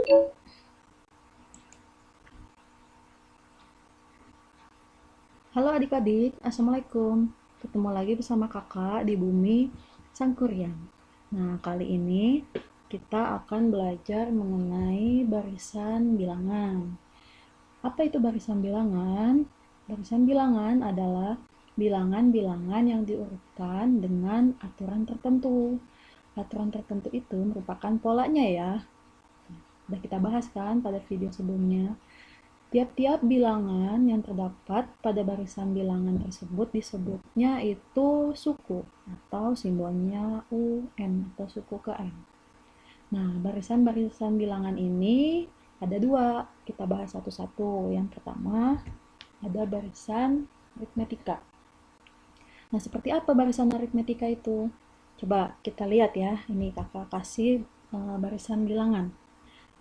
Halo adik-adik, Assalamualaikum. Ketemu lagi bersama kakak di Bumi Sangkuriang. Nah, kali ini kita akan belajar mengenai barisan bilangan. Apa itu barisan bilangan? Barisan bilangan adalah bilangan-bilangan yang diurutkan dengan aturan tertentu. Aturan tertentu itu merupakan polanya ya. Sudah kita bahas kan pada video sebelumnya. Tiap-tiap bilangan yang terdapat pada barisan bilangan tersebut disebutnya itu suku atau simbolnya UN atau suku ke M. Nah, barisan-barisan bilangan ini ada dua, kita bahas satu-satu. Yang pertama ada barisan aritmetika. Nah, seperti apa barisan aritmetika itu? Coba kita lihat ya, ini kakak kasih barisan bilangan.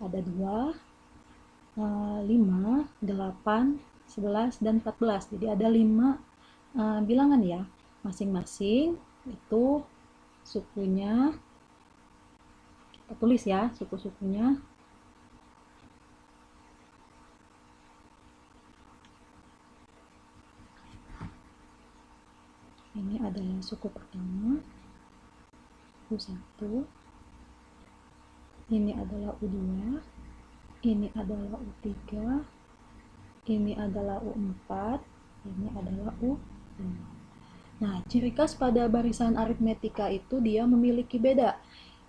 Ada dua, 5, 8, 11, dan 14. Jadi ada 5 bilangan ya. Masing-masing itu sukunya, kita tulis ya suku-sukunya. Ini adalah suku pertama, U1. Ini adalah U2. Ini adalah U3. Ini adalah U4. Ini adalah U5. Nah, ciri khas pada barisan aritmetika itu dia memiliki beda.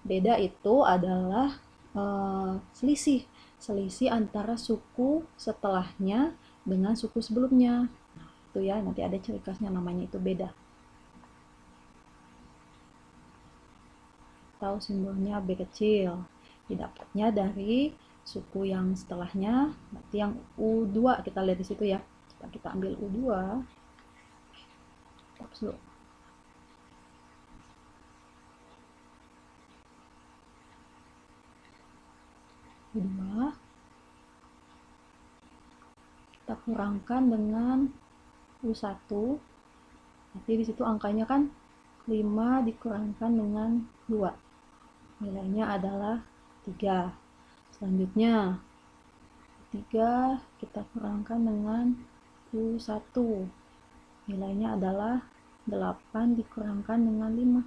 Beda itu adalah selisih. Selisih antara suku setelahnya dengan suku sebelumnya. Nah, itu ya, nanti ada ciri khasnya namanya itu beda. Atau simbolnya B kecil. Didapatnya dari suku yang setelahnya, berarti yang U2 kita lihat di situ ya. Coba kita ambil U2. U2 kita kurangkan dengan U1. Nanti di situ angkanya kan 5 dikurangkan dengan 2. Nilainya adalah 3. Selanjutnya 3 kita kurangkan dengan U1. Nilainya adalah 8 dikurangkan dengan 5.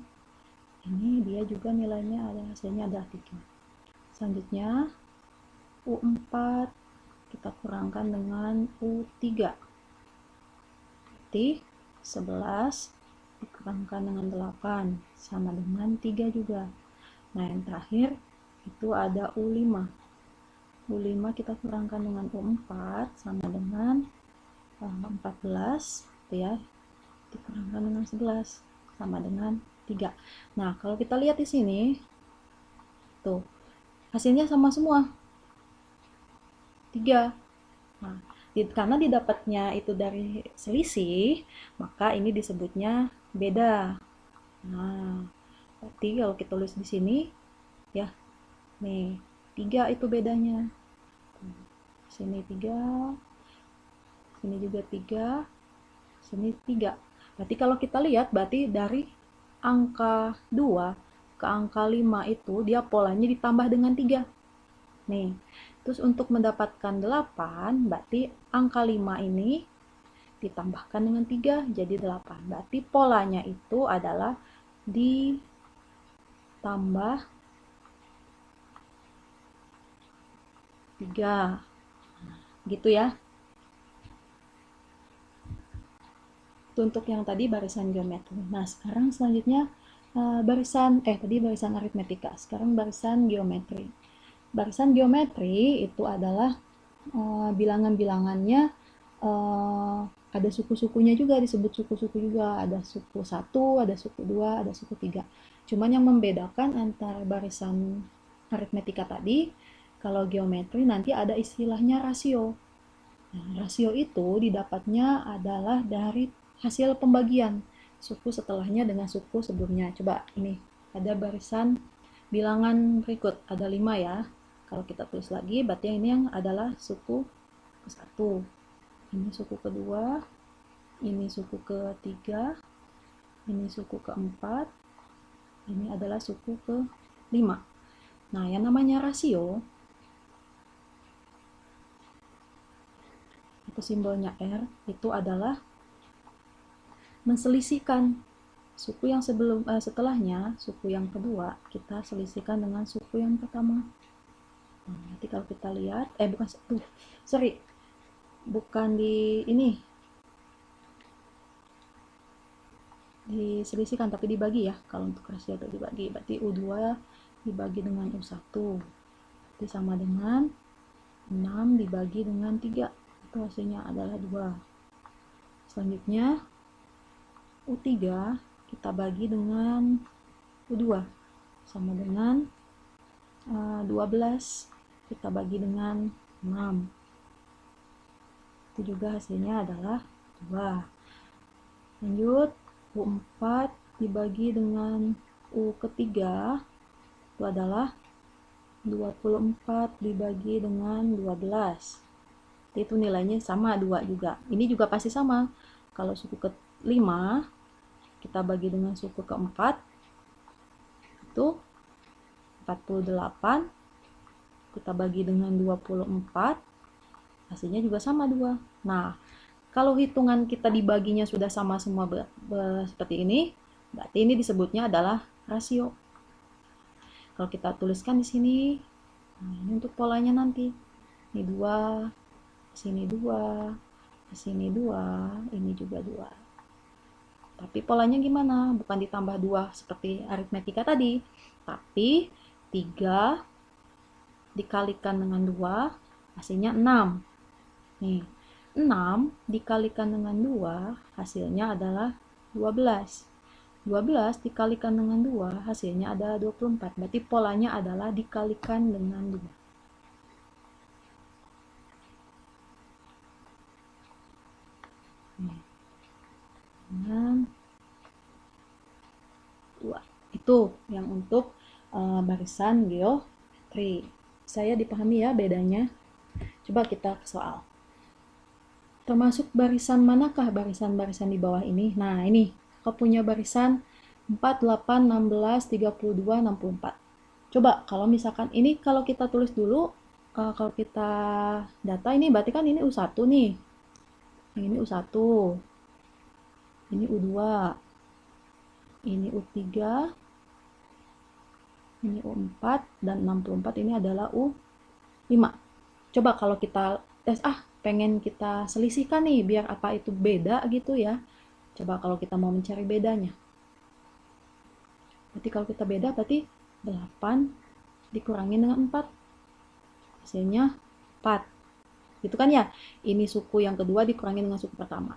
Ini dia juga nilainya hasilnya adalah 3. Selanjutnya U4 kita kurangkan dengan U3. Berarti 11 dikurangkan dengan 8 sama dengan 3 juga. Nah, yang terakhir itu ada U5. U5 kita kurangkan dengan U4 sama dengan 14 ya, dikurangkan dengan 11 sama dengan 3. Nah, kalau kita lihat di sini tuh hasilnya sama semua, 3. Nah, karena didapatnya itu dari selisih, maka ini disebutnya beda. Nah, berarti kalau kita tulis di sini ya, nih 3 itu bedanya. Sini 3, sini juga 3, sini 3. Berarti kalau kita lihat, berarti dari angka 2 ke angka 5 itu dia polanya ditambah dengan 3. Nih, terus untuk mendapatkan 8, berarti angka 5 ini ditambahkan dengan 3 jadi 8. Berarti polanya itu adalah ditambah 3. Gitu ya. Itu untuk yang tadi barisan geometri. Nah, sekarang selanjutnya tadi barisan aritmetika. Sekarang barisan geometri. Barisan geometri itu adalah bilangan-bilangannya ada suku-sukunya juga, disebut suku-suku juga. Ada suku 1, ada suku 2, ada suku 3. Cuman yang membedakan antara barisan aritmetika tadi, kalau geometri nanti ada istilahnya rasio. Nah, rasio itu didapatnya adalah dari hasil pembagian suku setelahnya dengan suku sebelumnya. Coba ini ada barisan bilangan berikut, ada 5 ya. Kalau kita tulis lagi, berarti ini yang adalah suku ke-1. Ini suku kedua, ini suku ketiga, ini suku keempat, ini adalah suku ke-5. Nah, yang namanya rasio simbolnya R, itu adalah menselisihkan suku yang setelahnya, suku yang kedua, kita selisihkan dengan suku yang pertama. Nah, nanti kalau kita lihat, bukan di ini, diselisihkan tapi dibagi ya. Kalau untuk rasio itu dibagi, berarti U2 dibagi dengan U1, itu sama dengan 6 dibagi dengan 3, itu hasilnya adalah 2. Selanjutnya U3 kita bagi dengan U2, sama dengan 12 kita bagi dengan 6, itu juga hasilnya adalah 2. Lanjut, U4 dibagi dengan U ketiga, itu adalah 24 dibagi dengan 12. Itu nilainya sama 2 juga. Ini juga pasti sama. Kalau suku ke-5 kita bagi dengan suku ke-4, itu 48 kita bagi dengan 24, hasilnya juga sama 2. Nah, kalau hitungan kita dibaginya sudah sama semua seperti ini, berarti ini disebutnya adalah rasio. Kalau kita tuliskan di sini, nah ini untuk polanya nanti. Ini 2, sini 2, sini 2, ini juga 2. Tapi polanya gimana? Bukan ditambah 2 seperti aritmetika tadi, tapi 3 dikalikan dengan 2, hasilnya 6. Nih, 6 dikalikan dengan 2, hasilnya adalah 12. 12 dikalikan dengan 2, hasilnya adalah 24. Berarti polanya adalah dikalikan dengan 2. Dengan 2. Itu yang untuk barisan geometri. Saya dipahami ya bedanya. Coba kita ke soal. Termasuk barisan manakah barisan-barisan di bawah ini? Nah, ini kau punya barisan 4, 8, 16, 32, 64. Coba kalau misalkan ini kalau kita tulis dulu, kalau kita data ini berarti kan ini U1 nih. Yang ini U1. Ini U2. Ini U3. Ini U4 dan 64 ini adalah U5. Coba kalau kita pengen kita selisihkan nih biar apa itu beda gitu ya. Coba kalau kita mau mencari bedanya. Berarti kalau kita beda berarti 8 dikurangin dengan 4. Hasilnya 4. Gitu kan ya? Ini suku yang kedua dikurangin dengan suku pertama.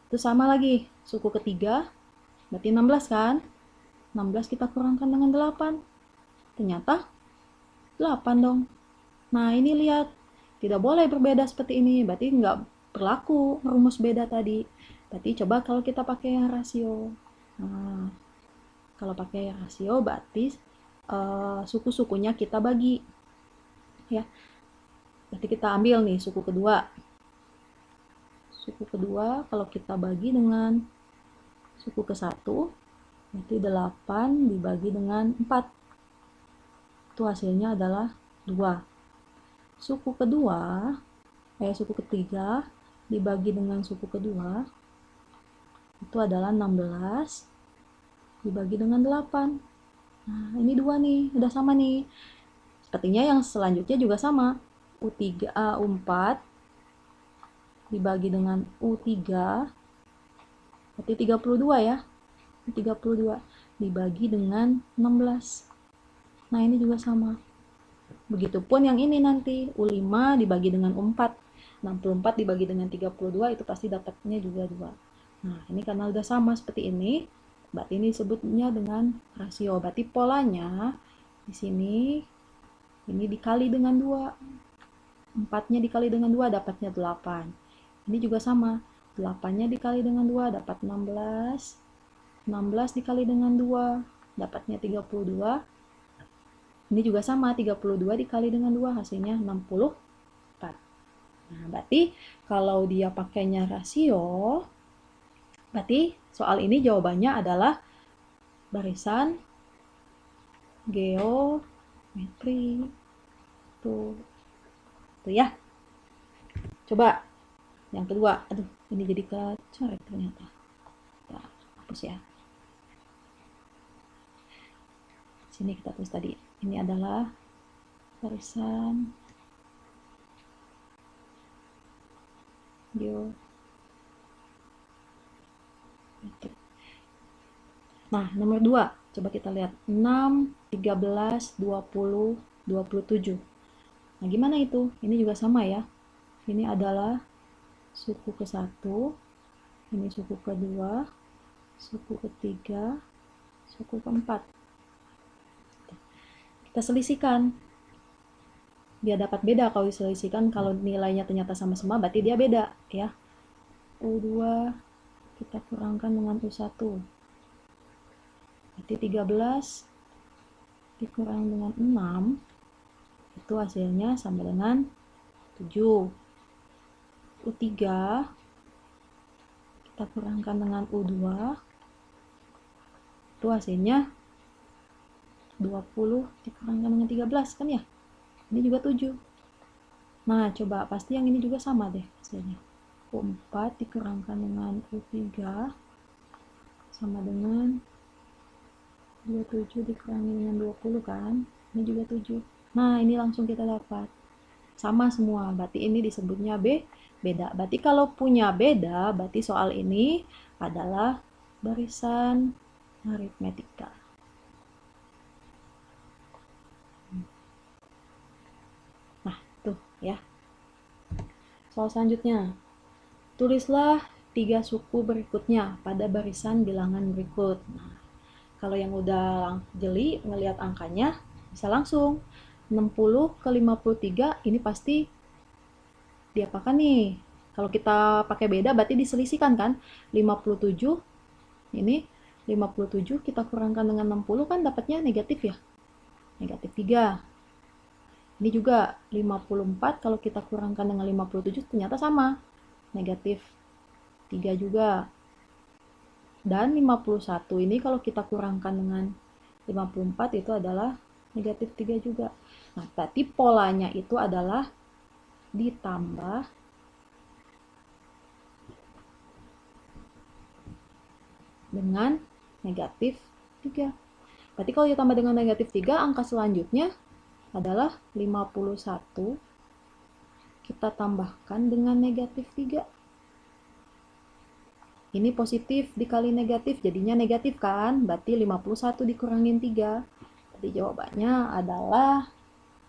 Itu sama lagi. Suku ketiga berarti 16 kan? 16 kita kurangkan dengan 8. Ternyata 8 dong. Nah, ini lihat. Tidak boleh berbeda seperti ini. Berarti nggak berlaku rumus beda tadi. Berarti coba kalau kita pakai yang rasio. Nah, kalau pakai yang rasio berarti suku-sukunya kita bagi. Ya. Berarti kita ambil nih suku kedua. Suku kedua kalau kita bagi dengan suku ke-1, berarti 8 dibagi dengan 4. Itu hasilnya adalah 2. Suku ketiga dibagi dengan suku kedua, itu adalah 16 dibagi dengan 8. Nah, ini 2 nih, udah sama nih. Sepertinya yang selanjutnya juga sama. U4 dibagi dengan U3, berarti 32 ya. 32 dibagi dengan 16. Nah, ini juga sama. Begitupun yang ini nanti, U5 dibagi dengan U4. 64 dibagi dengan 32, itu pasti dapatnya juga 2. Nah, ini karena udah sama seperti ini, berarti ini disebutnya dengan rasio. Berarti polanya di sini, ini dikali dengan 2. 4-nya dikali dengan 2, dapatnya 8. Ini juga sama. 8-nya dikali dengan 2, dapat 16. 16 dikali dengan 2, dapatnya 32. Ini juga sama, 32 dikali dengan 2, hasilnya 64. Nah, berarti kalau dia pakainya rasio, berarti soal ini jawabannya adalah barisan geometri. Tuh ya. Coba Yang kedua, aduh ini jadi kecoret ternyata. Kita hapus ya. Sini kita tulis tadi, ini adalah barisan geometrik. Nah, nomor 2, coba kita lihat 6, 13, 20, 27. Nah, gimana itu? Ini juga sama ya. Ini adalah suku ke-1, ini suku ke-2, suku ke-3, suku ke-4. Kita selisihkan. Biar dapat beda kalau diselisihkan, kalau nilainya ternyata sama-sama berarti dia beda ya. U2 kita kurangkan dengan U1. Berarti 13 dikurang dengan 6 itu hasilnya sama dengan 7. U3 kita kurangkan dengan U2 itu hasilnya 20 dikurangkan dengan 13 kan ya. Ini juga 7. Nah, coba pasti yang ini juga sama deh hasilnya. U4 dikurangkan dengan U3 sama dengan 27 dikurangi dengan 20 kan. Ini juga 7. Nah, ini langsung kita dapat. Sama semua. Berarti ini disebutnya beda. Berarti kalau punya beda, berarti soal ini adalah barisan aritmetika. Nah, tuh ya. Soal selanjutnya. Tulislah 3 suku berikutnya pada barisan bilangan berikut. Nah, kalau yang udah jeli ngelihat angkanya, bisa langsung 60 ke 53 ini pasti diapakan nih? Kalau kita pakai beda berarti diselisihkan kan? 57 ini 57 kita kurangkan dengan 60 kan dapatnya negatif ya? Negatif 3. Ini juga 54 kalau kita kurangkan dengan 57 ternyata sama. Negatif 3 juga. Dan 51 ini kalau kita kurangkan dengan 54 itu adalah negatif 3 juga. Nah, berarti polanya itu adalah ditambah dengan negatif 3. Berarti kalau ditambah dengan negatif 3, angka selanjutnya adalah 51 kita tambahkan dengan negatif 3. Ini positif dikali negatif, jadinya negatif kan? Berarti 51 dikurangin 3. Jadi jawabannya adalah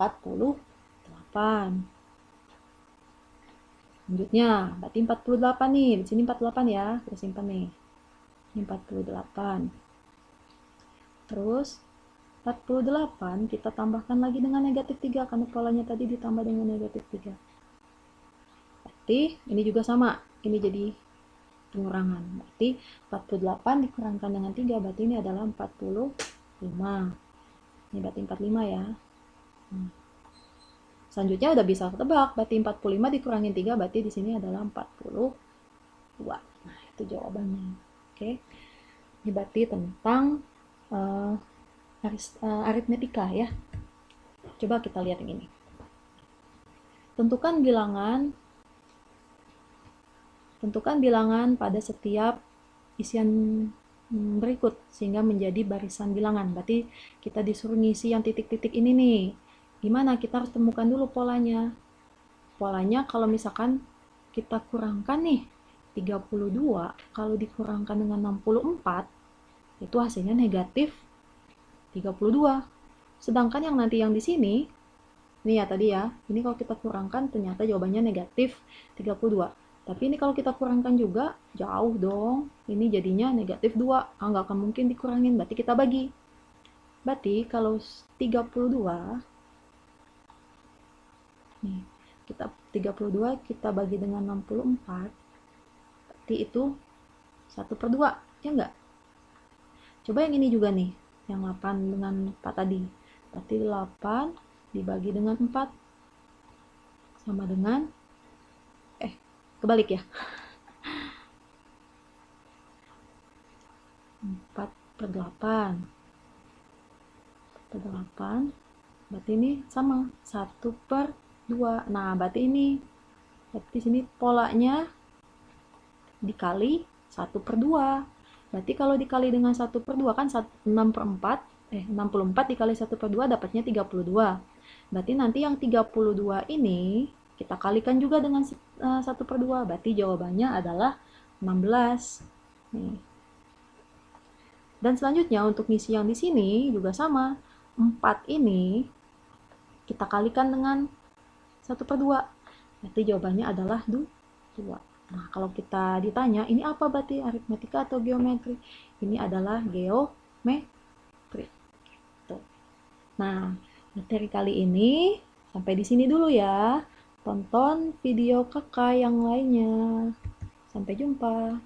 48. Selanjutnya, berarti 48 nih. Di sini 48 ya. Kita simpan nih. Ini 48. Terus 48 kita tambahkan lagi dengan negatif 3 karena polanya tadi ditambah dengan negatif 3. Berarti ini juga sama. Ini jadi pengurangan. Berarti 48 dikurangkan dengan 3 berarti ini adalah 45. Ini berarti 45 ya. Selanjutnya udah bisa ketebak, berarti 45 dikurangin 3 berarti di sini adalah 42. Nah, itu jawabannya. Oke. Ini berarti tentang aritmetika ya. Coba kita lihat yang ini. Tentukan bilangan pada setiap isian berikut sehingga menjadi barisan bilangan. Berarti kita disuruh ngisi yang titik-titik ini nih. Gimana? Kita harus temukan dulu polanya. Polanya kalau misalkan kita kurangkan nih 32 kalau dikurangkan dengan 64 itu hasilnya negatif 32. Sedangkan yang nanti yang di sini ini ya tadi ya, ini kalau kita kurangkan ternyata jawabannya negatif 32. Tapi ini kalau kita kurangkan juga jauh dong. Ini jadinya negatif 2. Nggak akan mungkin dikurangin, berarti kita bagi. Berarti kalau 32 nih, kita 32 kita bagi dengan 64 berarti itu 1/2 ya enggak? Coba yang ini juga nih, yang 8 dengan 4 tadi, berarti 8 dibagi dengan 4 sama dengan kebalik ya, 4/8 berarti ini sama 1/2. Nah berarti ini Berarti sini polanya dikali 1/2. Berarti kalau dikali dengan 1/2 kan 64 dikali 1/2 dapatnya 32. Berarti nanti yang 32 ini kita kalikan juga dengan 1/2. Berarti jawabannya adalah 16. Nih. Dan selanjutnya untuk ngisi yang di sini juga sama. 4 ini kita kalikan dengan 1/2. Berarti jawabannya adalah 2. Nah, kalau kita ditanya, ini apa berarti aritmatika atau geometri? Ini adalah geometri. Tuh. Nah, materi kali ini sampai di sini dulu ya. Tonton video kakak yang lainnya. Sampai jumpa.